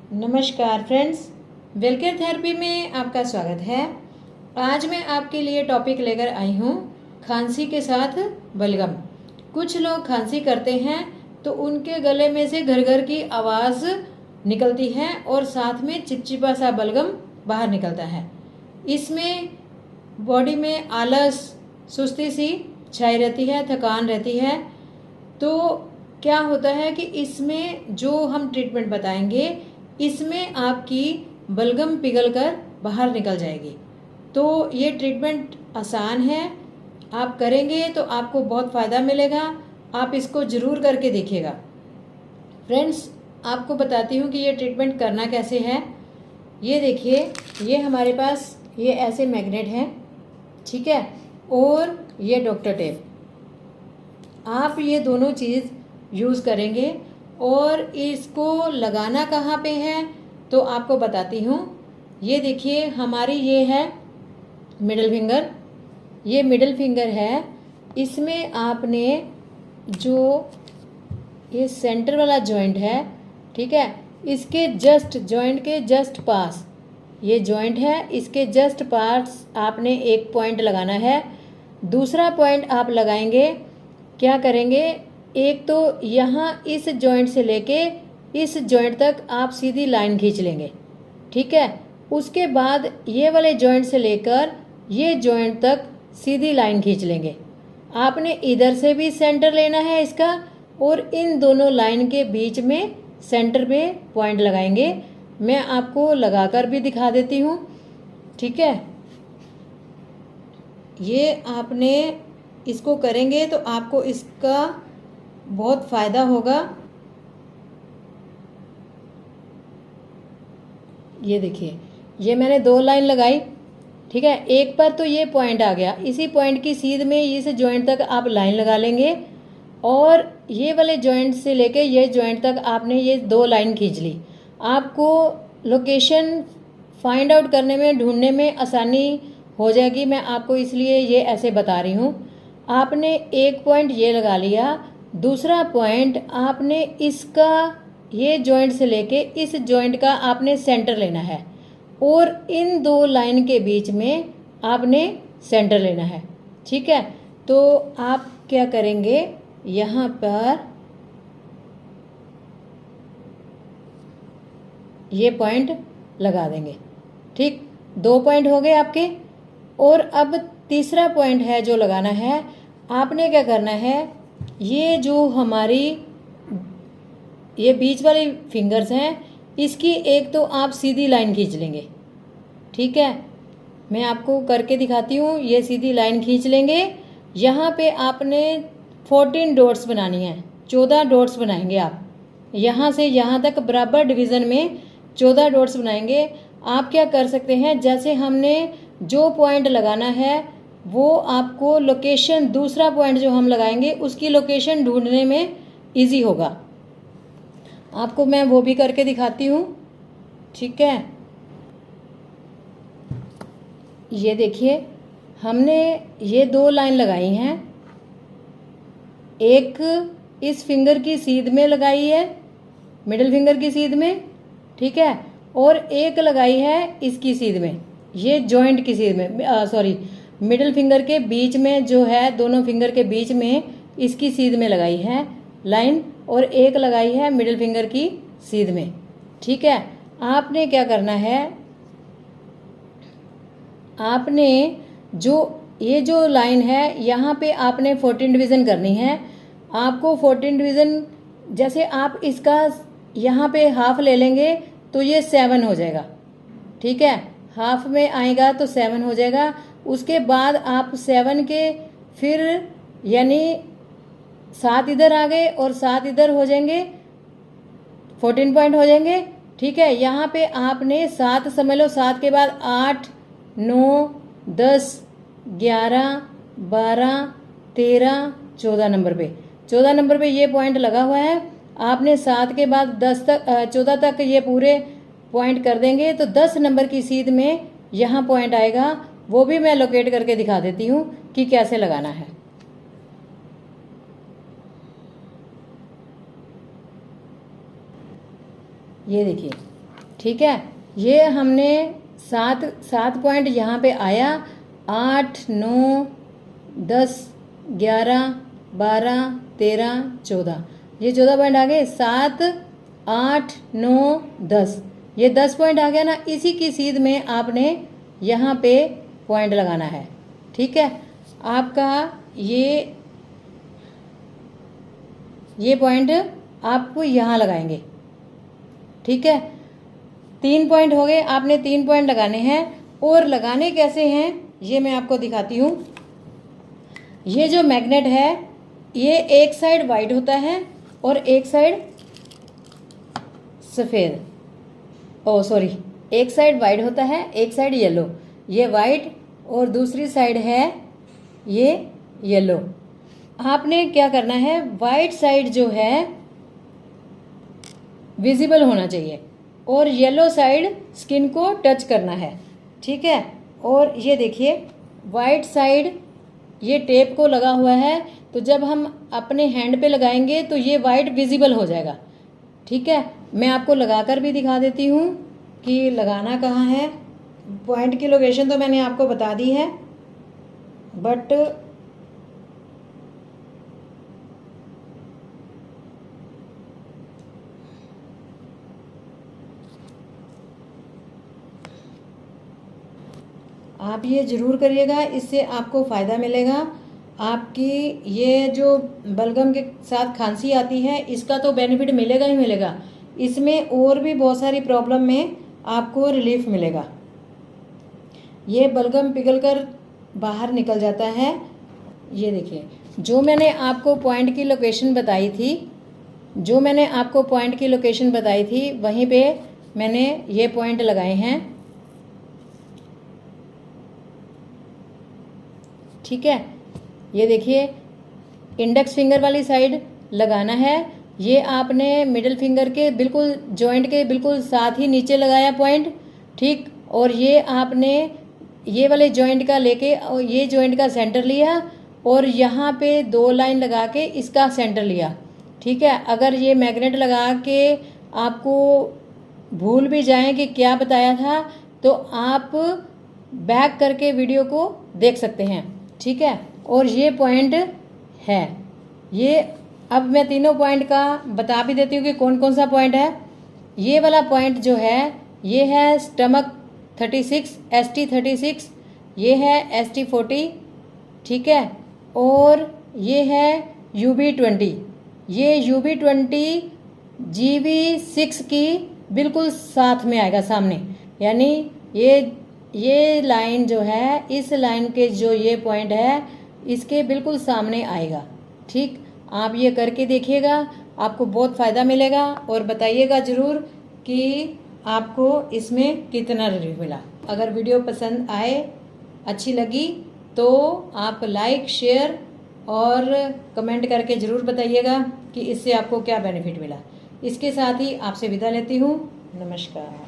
नमस्कार friends, वेलकेयर therapy में आपका स्वागत है। आज मैं आपके लिए टॉपिक लेकर आई हूँ खांसी के साथ बलगम। कुछ लोग खांसी करते हैं तो उनके गले में से घर घर की आवाज़ निकलती है और साथ में चिपचिपा सा बलगम बाहर निकलता है। इसमें बॉडी में आलस, सुस्ती सी छाई रहती है, थकान रहती है। तो क्या होता है कि इसमें जो हम ट्रीटमेंट बताएंगे इसमें आपकी बलगम पिघलकर बाहर निकल जाएगी। तो ये ट्रीटमेंट आसान है, आप करेंगे तो आपको बहुत फ़ायदा मिलेगा। आप इसको ज़रूर करके देखिएगा। फ्रेंड्स, आपको बताती हूँ कि ये ट्रीटमेंट करना कैसे है। ये देखिए, ये हमारे पास ये ऐसे मैग्नेट हैं, ठीक है, और ये डॉक्टर टेप। आप ये दोनों चीज़ यूज़ करेंगे और इसको लगाना कहाँ पे है तो आपको बताती हूँ। ये देखिए, हमारी ये है मिडिल फिंगर। ये मिडिल फिंगर है, इसमें आपने जो ये सेंटर वाला जॉइंट है, ठीक है, इसके जस्ट जॉइंट के जस्ट पास ये जॉइंट है, इसके जस्ट पास आपने एक पॉइंट लगाना है। दूसरा पॉइंट आप लगाएंगे, क्या करेंगे, एक तो यहाँ इस जॉइंट से लेके इस जॉइंट तक आप सीधी लाइन खींच लेंगे, ठीक है। उसके बाद ये वाले जॉइंट से लेकर ये जॉइंट तक सीधी लाइन खींच लेंगे। आपने इधर से भी सेंटर लेना है इसका और इन दोनों लाइन के बीच में सेंटर पे पॉइंट लगाएंगे। मैं आपको लगाकर भी दिखा देती हूँ, ठीक है। ये आपने इसको करेंगे तो आपको इसका बहुत फ़ायदा होगा। ये देखिए, ये मैंने 2 लाइन लगाई, ठीक है। एक पर तो ये पॉइंट आ गया, इसी पॉइंट की सीध में इस जॉइंट तक आप लाइन लगा लेंगे और ये वाले जॉइंट से लेके ये जॉइंट तक आपने ये 2 लाइन खींच ली। आपको लोकेशन फाइंड आउट करने में, ढूंढने में आसानी हो जाएगी। मैं आपको इसलिए ये ऐसे बता रही हूँ। आपने एक पॉइंट ये लगा लिया, दूसरा पॉइंट आपने इसका ये जॉइंट से लेके इस जॉइंट का आपने सेंटर लेना है और इन 2 लाइन के बीच में आपने सेंटर लेना है, ठीक है। तो आप क्या करेंगे, यहाँ पर ये पॉइंट लगा देंगे, ठीक। 2 पॉइंट हो गए आपके। और अब तीसरा पॉइंट है जो लगाना है। आपने क्या करना है, ये जो हमारी ये बीच वाली फिंगर्स हैं, इसकी एक तो आप सीधी लाइन खींच लेंगे, ठीक है। मैं आपको करके दिखाती हूँ। ये सीधी लाइन खींच लेंगे। यहाँ पे आपने 14 डॉट्स बनानी है, 14 डॉट्स बनाएंगे आप। यहाँ से यहाँ तक बराबर डिवीज़न में 14 डॉट्स बनाएंगे। आप क्या कर सकते हैं, जैसे हमने जो पॉइंट लगाना है वो आपको लोकेशन, दूसरा पॉइंट जो हम लगाएंगे उसकी लोकेशन ढूंढने में इजी होगा। आपको मैं वो भी करके दिखाती हूँ, ठीक है। ये देखिए, हमने ये 2 लाइन लगाई हैं, एक इस फिंगर की सीध में लगाई है, मिडिल फिंगर की सीध में, ठीक है, और एक लगाई है इसकी सीध में, ये जॉइंट की सीध में, सॉरी, मिडिल फिंगर के बीच में जो है, दोनों फिंगर के बीच में इसकी सीध में लगाई है लाइन और एक लगाई है मिडिल फिंगर की सीध में, ठीक है। आपने क्या करना है, आपने जो ये जो लाइन है यहाँ पे आपने 14 डिवीज़न करनी है। आपको 14 डिवीज़न, जैसे आप इसका यहाँ पे हाफ ले लेंगे तो ये 7 हो जाएगा, ठीक है। हाफ में आएगा तो 7 हो जाएगा। उसके बाद आप 7 के फिर यानी 7 इधर आ गए और 7 इधर हो जाएंगे, 14 पॉइंट हो जाएंगे, ठीक है। यहाँ पे आपने 7 समझ लो, 7 के बाद 8, 9, 10, 11, 12, 13, 14 नंबर पे, 14 नंबर पे ये पॉइंट लगा हुआ है। आपने 7 के बाद 10 तक, 14 तक ये पूरे पॉइंट कर देंगे तो 10 नंबर की सीध में यहाँ पॉइंट आएगा। वो भी मैं लोकेट करके दिखा देती हूँ कि कैसे लगाना है। ये देखिए, ठीक है, ये हमने 7 पॉइंट यहाँ पे आया, 8, 9, 10, 11, 12, 13, 14, ये 14 पॉइंट आ गए। 7, 8, 9, 10, ये 10 पॉइंट आ गया ना। इसी की सीध में आपने यहाँ पे पॉइंट लगाना है। ठीक है, आपका ये पॉइंट आपको यहाँ लगाएंगे। ठीक है, 3 पॉइंट हो गए, आपने 3 पॉइंट लगाने हैं। और लगाने कैसे हैं ये मैं आपको दिखाती हूँ। ये जो मैग्नेट है ये एक साइड वाइट होता है और एक साइड सफ़ेद, एक साइड वाइट होता है, एक साइड येलो। ये वाइट और दूसरी साइड है ये येलो। आपने क्या करना है, वाइट साइड जो है विजिबल होना चाहिए और येलो साइड स्किन को टच करना है। ठीक है, और ये देखिए वाइट साइड ये टेप को लगा हुआ है, तो जब हम अपने हैंड पे लगाएंगे तो ये वाइट विजिबल हो जाएगा। ठीक है, मैं आपको लगाकर भी दिखा देती हूँ कि लगाना कहाँ है। पॉइंट की लोकेशन तो मैंने आपको बता दी है, बट आप ये ज़रूर करिएगा, इससे आपको फ़ायदा मिलेगा। आपकी ये जो बलगम के साथ खांसी आती है इसका तो बेनिफिट मिलेगा ही मिलेगा, इसमें और भी बहुत सारी प्रॉब्लम में आपको रिलीफ मिलेगा। ये बलगम पिघलकर बाहर निकल जाता है। ये देखिए, जो मैंने आपको पॉइंट की लोकेशन बताई थी, वहीं पे मैंने ये पॉइंट लगाए हैं। ठीक है, ये देखिए इंडेक्स फिंगर वाली साइड लगाना है। ये आपने मिडिल फिंगर के बिल्कुल जॉइंट के बिल्कुल साथ ही नीचे लगाया पॉइंट। ठीक, और ये आपने ये वाले जॉइंट का लेके और ये जॉइंट का सेंटर लिया और यहाँ पे 2 लाइन लगा के इसका सेंटर लिया। ठीक है, अगर ये मैग्नेट लगा के आपको भूल भी जाएं कि क्या बताया था तो आप बैक करके वीडियो को देख सकते हैं। ठीक है, और ये पॉइंट है ये। अब मैं तीनों पॉइंट का बता भी देती हूँ कि कौन कौन सा पॉइंट है। ये वाला पॉइंट जो है ये है स्टमक 36, ST 36, ये है ST 40। ठीक है, और ये है UB 20। ये UB 20 GB 6 की बिल्कुल साथ में आएगा सामने, यानी ये लाइन जो है, इस लाइन के जो ये पॉइंट है इसके बिल्कुल सामने आएगा। ठीक, आप ये करके देखिएगा, आपको बहुत फ़ायदा मिलेगा और बताइएगा ज़रूर कि आपको इसमें कितना रिव्यू मिला। अगर वीडियो पसंद आए, अच्छी लगी तो आप लाइक, शेयर और कमेंट करके ज़रूर बताइएगा कि इससे आपको क्या बेनिफिट मिला। इसके साथ ही आपसे विदा लेती हूँ। नमस्कार।